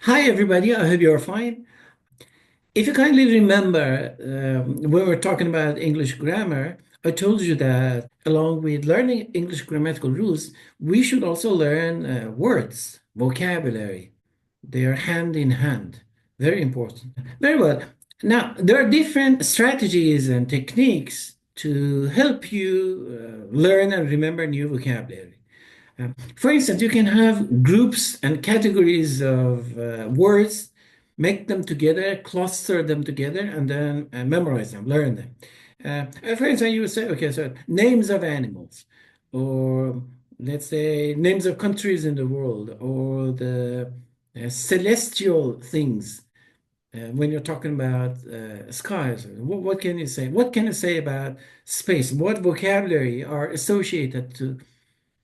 Hi, everybody. I hope you're fine. If you kindly remember, when we were talking about English grammar, I told you that along with learning English grammatical rules, we should also learn words, vocabulary. They are hand in hand. Very important. Very well. Now, there are different strategies and techniques to help you learn and remember new vocabulary. For instance, you can have groups and categories of words, make them together, cluster them together, and then memorize them, learn them. For instance, you would say, okay, so names of animals, or let's say names of countries in the world, or the celestial things. When you're talking about skies, what can you say? What can you say about space? What vocabulary are associated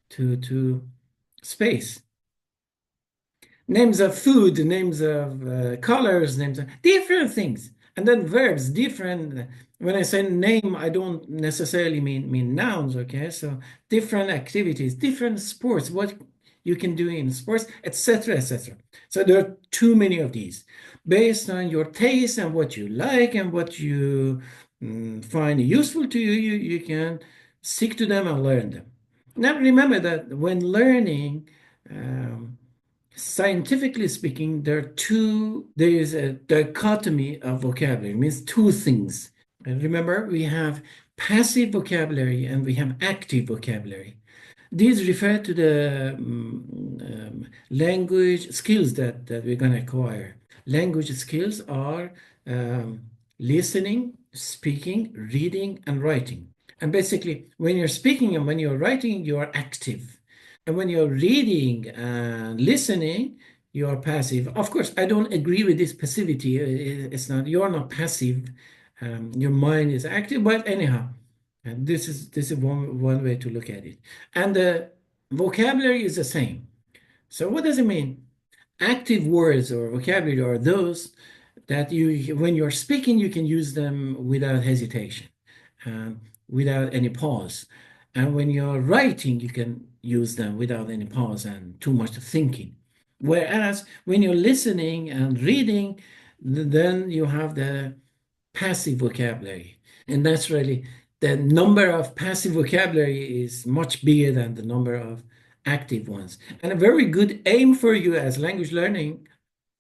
to space? Names of food, names of colors, names of different things. And then verbs, different. When I say name, I don't necessarily mean nouns, okay? So different activities, different sports, what you can do in sports, etc., etc. So there are too many of these. Based on your taste and what you like and what you find useful to you, you can stick to them and learn them. Now remember that when learning, scientifically speaking, there is a dichotomy of vocabulary. It means two things. And remember, we have passive vocabulary and we have active vocabulary. These refer to the language skills that we're going to acquire. Language skills are listening, speaking, reading, and writing. And basically, when you're speaking and when you're writing, you are active. And when you're reading and listening, you are passive. Of course, I don't agree with this passivity. It's not, you're not passive. Your mind is active, but anyhow, and this is one way to look at it. And the vocabulary is the same. So what does it mean? Active words or vocabulary are those that when you're speaking, you can use them without hesitation, without any pause. And when you're writing, you can use them without any pause and too much thinking. Whereas when you're listening and reading, then you have the passive vocabulary. And that's really the number of passive vocabulary is much bigger than the number of active ones. And a very good aim for you as language learning,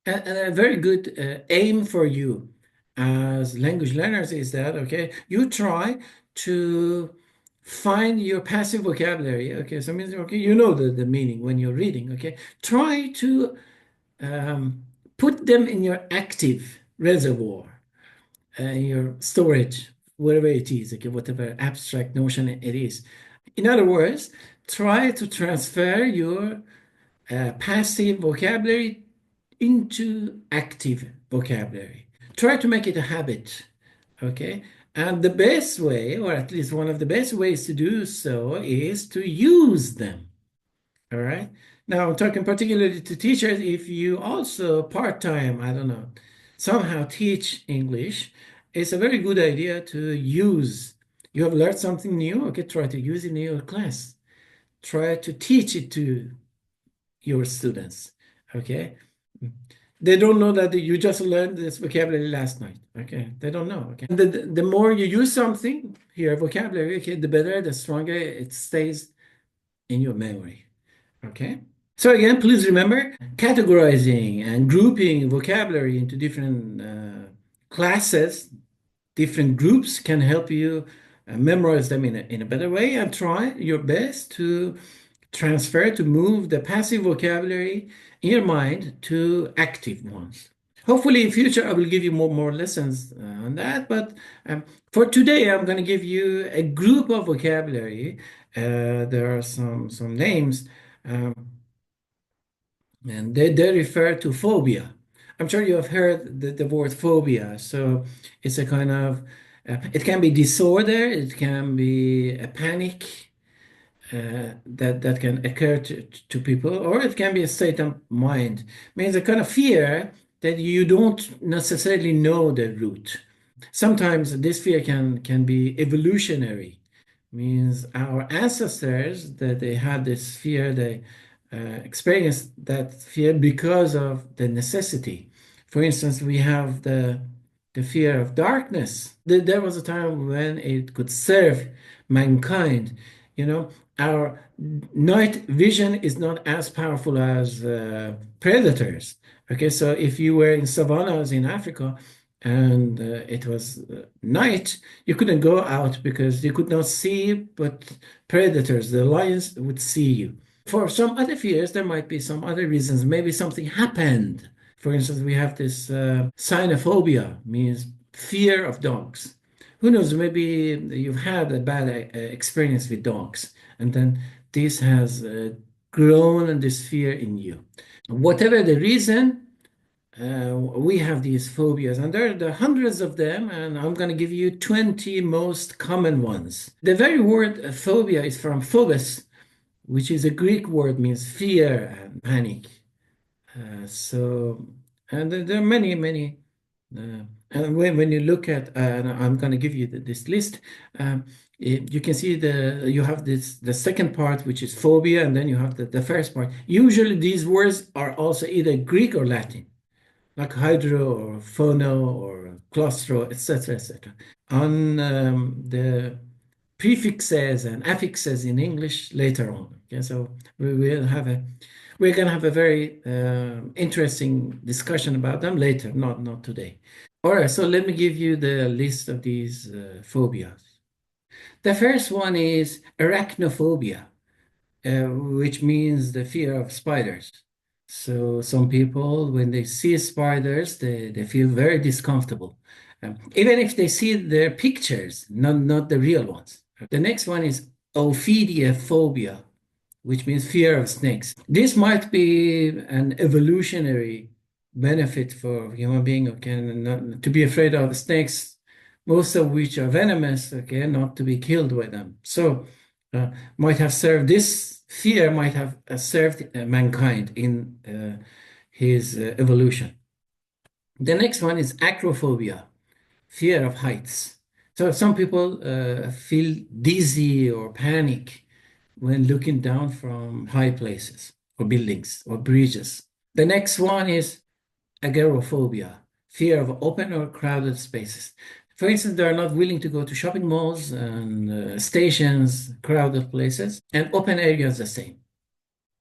and a very good aim for you as language learners is that, okay, you try to find your passive vocabulary. Okay, so it means, okay, you know the meaning when you're reading, okay? Try to put them in your active reservoir, your storage, whatever it is, okay, whatever abstract notion it is. In other words, try to transfer your passive vocabulary into active vocabulary. Try to make it a habit, okay? And the best way, or at least one of the best ways to do so, is to use them, all right? Now, I'm talking particularly to teachers. If you also part-time, I don't know, somehow teach English, it's a very good idea to use. You have learned something new, okay, try to use it in your class. Try to teach it to your students, okay? They don't know that you just learned this vocabulary last night, okay? They don't know, okay? The more you use something here, vocabulary, okay, the better, the stronger it stays in your memory, okay? So again, please remember categorizing and grouping vocabulary into different classes, different groups can help you memorize them in a better way, and try your best to transfer, to move the passive vocabulary in your mind to active ones. Hopefully in future I will give you more lessons on that, but for today I'm going to give you a group of vocabulary. There are some names, and they refer to phobia. I'm sure you have heard the word phobia. So it's a kind of, it can be disorder, it can be a panic that can occur to people, or it can be a state of mind. Means a kind of fear that you don't necessarily know the root. Sometimes this fear can be evolutionary. Means our ancestors that they had this fear, experience that fear because of the necessity. For instance, we have the fear of darkness. There was a time when it could serve mankind. You know, our night vision is not as powerful as predators. Okay, so if you were in savannas in Africa and it was night, you couldn't go out because you could not see, but predators, the lions, would see you. For some other fears, there might be some other reasons. Maybe something happened. For instance, we have this phobia, means fear of dogs. Who knows? Maybe you've had a bad experience with dogs, and then this has grown this fear in you. Whatever the reason, we have these phobias, and there are hundreds of them, and I'm going to give you 20 most common ones. The very word phobia is from phobos, which is a Greek word, means fear and panic. And there are many. And when you look at, and I'm going to give you this list, you can see you have the second part, which is phobia, and then you have the first part. Usually these words are also either Greek or Latin, like hydro or phono or claustro, etc., etc. On the prefixes and affixes in English later on. Okay, so we're going to have a very interesting discussion about them later, not today. All right, so let me give you the list of these phobias. The first one is arachnophobia, which means the fear of spiders. So some people, when they see spiders, they feel very discomfortable, even if they see their pictures, not the real ones. The next one is ophidiophobia, which means fear of snakes. This might be an evolutionary benefit for human being, okay, not to be afraid of snakes, most of which are venomous, okay, not to be killed by them. So might have served this fear might have served mankind in his evolution. The next one is acrophobia, fear of heights. So some people feel dizzy or panic when looking down from high places or buildings or bridges. The next one is agoraphobia, fear of open or crowded spaces. For instance, they are not willing to go to shopping malls and stations, crowded places, and open areas the same.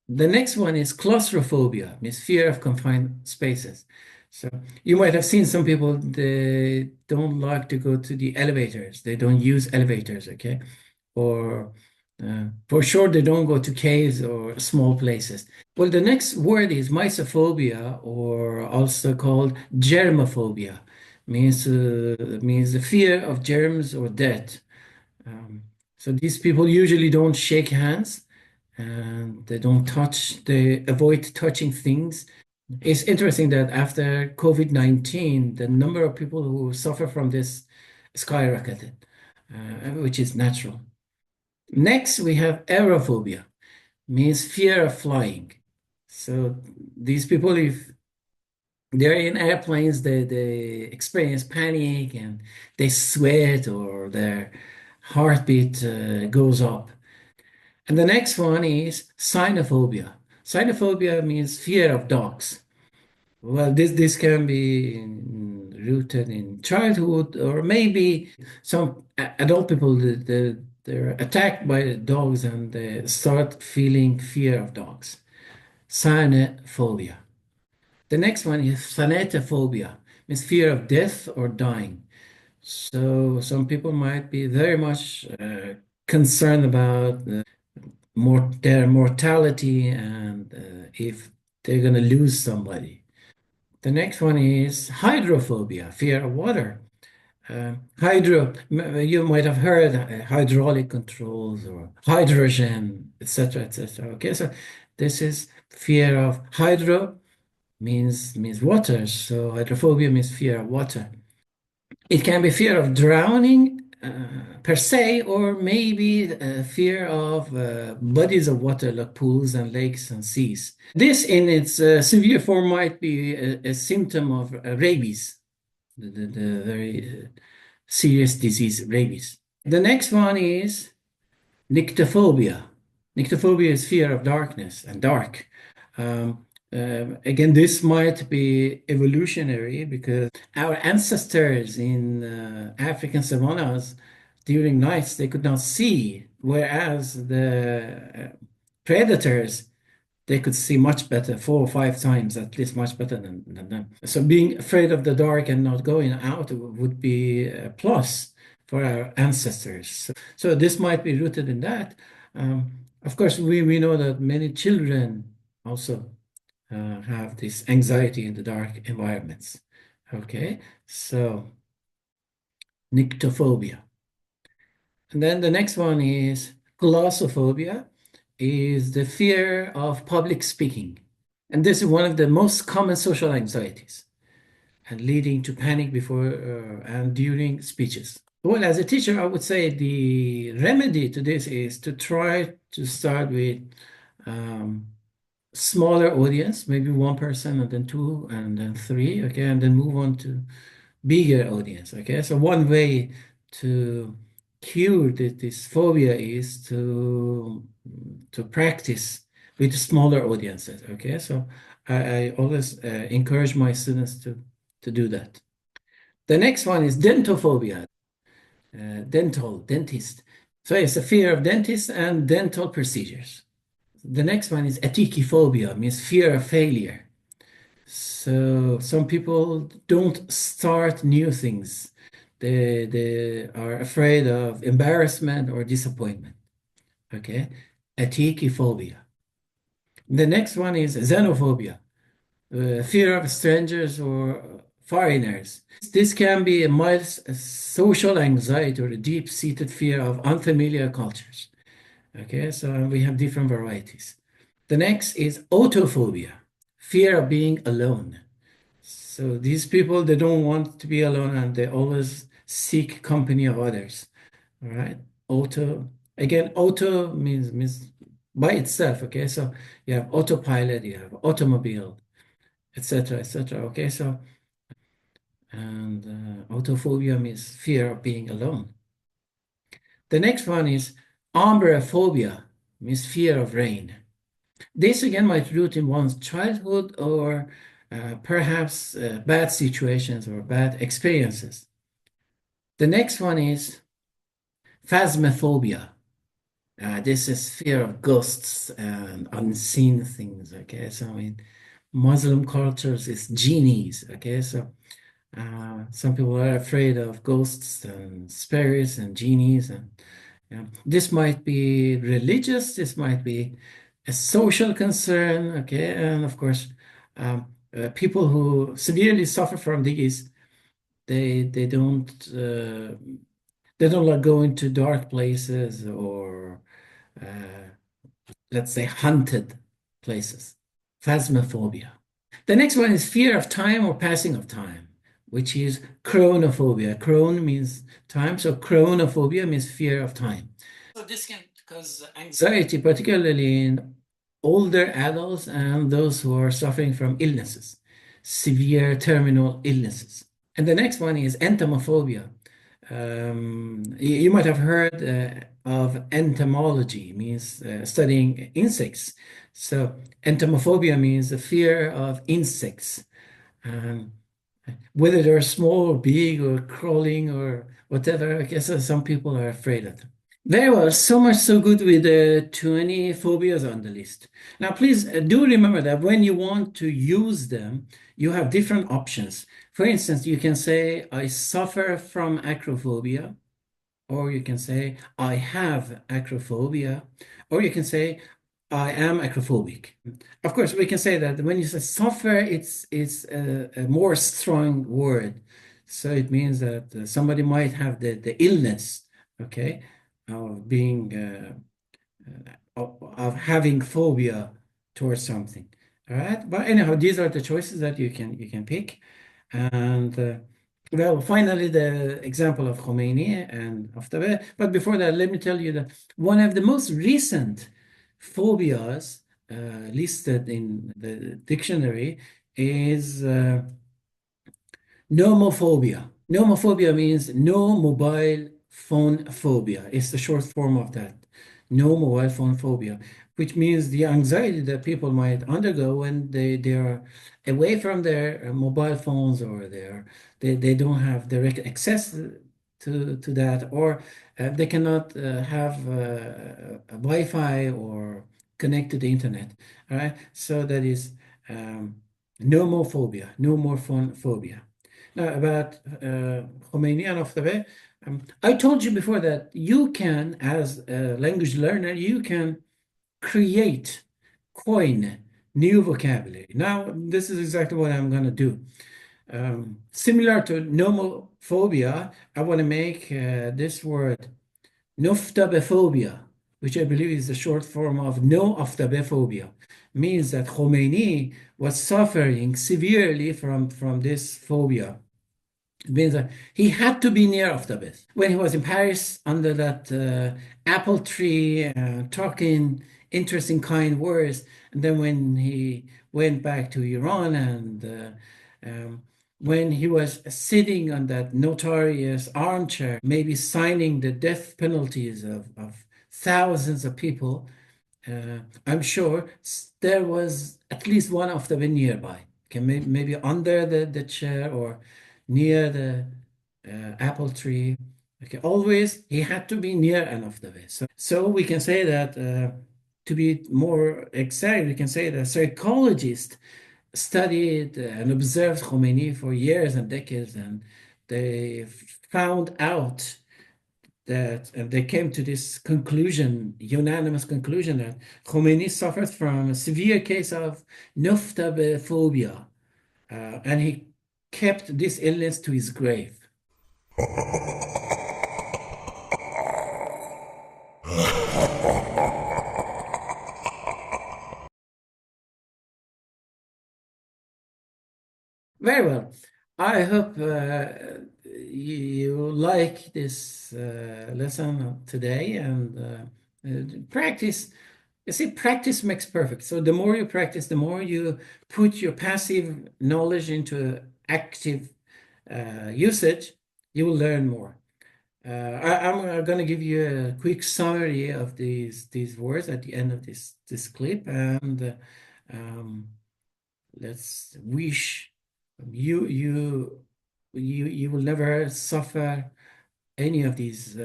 The next one is claustrophobia, means fear of confined spaces. So you might have seen some people, they don't like to go to the elevators. They don't use elevators, okay? Or for sure, they don't go to caves or small places. Well, the next word is mysophobia, or also called germophobia, means the fear of germs or dirt. So these people usually don't shake hands and they don't touch, they avoid touching things. It's interesting that after COVID-19, the number of people who suffer from this skyrocketed, which is natural. Next, we have aerophobia, means fear of flying. So these people, if they're in airplanes, they experience panic and they sweat or their heartbeat goes up. And the next one is cynophobia. Cynophobia means fear of dogs. Well, this can be rooted in childhood, or maybe some adult people, they're attacked by the dogs and they start feeling fear of dogs. Cynophobia. The next one is thanatophobia, means fear of death or dying. So some people might be very much concerned about their mortality and if they're going to lose somebody. The next one is hydrophobia, fear of water. You might have heard hydraulic controls or hydrogen, etc., etc. Okay, so this is fear of hydro means water. So hydrophobia means fear of water. It can be fear of drowning per se, or maybe fear of bodies of water like pools and lakes and seas. This, in its severe form, might be a symptom of rabies, the very serious disease, rabies. The next one is nyctophobia, Nyctophobia is fear of darkness and dark. Again, this might be evolutionary because our ancestors in African savannas during nights they could not see, whereas the predators they could see much better, 4 or 5 times at least, much better than them. So being afraid of the dark and not going out would be a plus for our ancestors. So this might be rooted in that. Of course, we know that many children also have this anxiety in the dark environments. Okay, so nyctophobia. And then the next one is glossophobia, is the fear of public speaking. And this is one of the most common social anxieties and leading to panic before and during speeches. Well, as a teacher, I would say the remedy to this is to try to start with smaller audience, maybe one person and then two and then three, okay, and then move on to bigger audience, okay? So one way to cure this phobia is to practice with smaller audiences, okay? So I always encourage my students to do that. The next one is dentophobia, dentist. So it's a fear of dentists and dental procedures. The next one is atikiphobia, means fear of failure. So some people don't start new things. They are afraid of embarrassment or disappointment. Okay, atikiphobia. The next one is xenophobia, fear of strangers or foreigners. This can be a mild social anxiety or a deep-seated fear of unfamiliar cultures. Okay, so we have different varieties. The next is autophobia, fear of being alone. So these people, they don't want to be alone and they always seek company of others. All right. Auto means by itself. Okay. So you have autopilot, you have automobile, etc., etc. Okay. So, and autophobia means fear of being alone. The next one is umbrophobia, means fear of rain. This again might root in one's childhood or perhaps bad situations or bad experiences. The next one is phasmophobia. This is fear of ghosts and unseen things. Okay, so in Muslim cultures, it's genies. Okay, so some people are afraid of ghosts and spirits and genies, and this might be religious. This might be a social concern. Okay, and of course, people who severely suffer from these, they don't like going to dark places or let's say haunted places. Phasmophobia. The next one is fear of time or passing of time, which is chronophobia. Chron means time, so chronophobia means fear of time. So this can cause anxiety, particularly in older adults and those who are suffering from illnesses, severe terminal illnesses. And the next one is entomophobia. You might have heard of entomology, means studying insects. So entomophobia means the fear of insects, whether they're small or big or crawling or whatever. I guess some people are afraid of them. Very well, so much so good with the 20 phobias on the list. Now, please do remember that when you want to use them, you have different options. For instance, you can say, I suffer from acrophobia, or you can say, I have acrophobia, or you can say, I am acrophobic. Of course, we can say that when you say suffer, it's a more strong word. So it means that somebody might have the illness, okay, of being of having phobia towards something. All right. But anyhow, these are the choices that you can pick. And well, finally, the example of Khomeini and Aftabe. But before that, let me tell you that one of the most recent phobias listed in the dictionary is nomophobia. Nomophobia means no mobile phone phobia. It's the short form of that. no mobile phone phobia, which means the anxiety that people might undergo when they are away from their mobile phones, or they don't have direct access to that, or they cannot have a Wi-Fi or connect to the internet. All right, so that is no more phobia, no more phone phobia. Now, about Khomeini and Aftabe, I told you before that you can, as a language learner, you can create, coin new vocabulary. Now, this is exactly what I'm going to do. Similar to nomophobia, I want to make this word noftabephobia, which I believe is the short form of no aftabephobia, means that Khomeini was suffering severely from this phobia. It means that he had to be near Aftabeth. When he was in Paris under that apple tree, talking interesting, kind words, and then when he went back to Iran, and when he was sitting on that notorious armchair, maybe signing the death penalties of thousands of people, I'm sure there was at least one of them nearby. Okay, maybe under the chair or near the apple tree. Okay, always he had to be near an of the way. So we can say that to be more exact, we can say that psychologists studied and observed Khomeini for years and decades, and they found out that, and they came to this conclusion, unanimous conclusion, that Khomeini suffered from a severe case of phobia, and he kept this illness to his grave. Very well. I hope you like this lesson today, and practice. You see, practice makes perfect. So the more you practice, the more you put your passive knowledge into active usage, you will learn more. I'm going to give you a quick summary of these words at the end of this clip, and let's wish you will never suffer any of these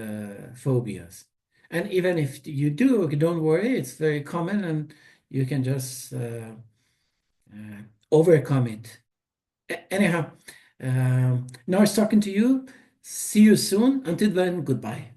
phobias. And even if you do, don't worry, it's very common, and you can just overcome it. Anyhow, nice talking to you. See you soon. Until then, goodbye.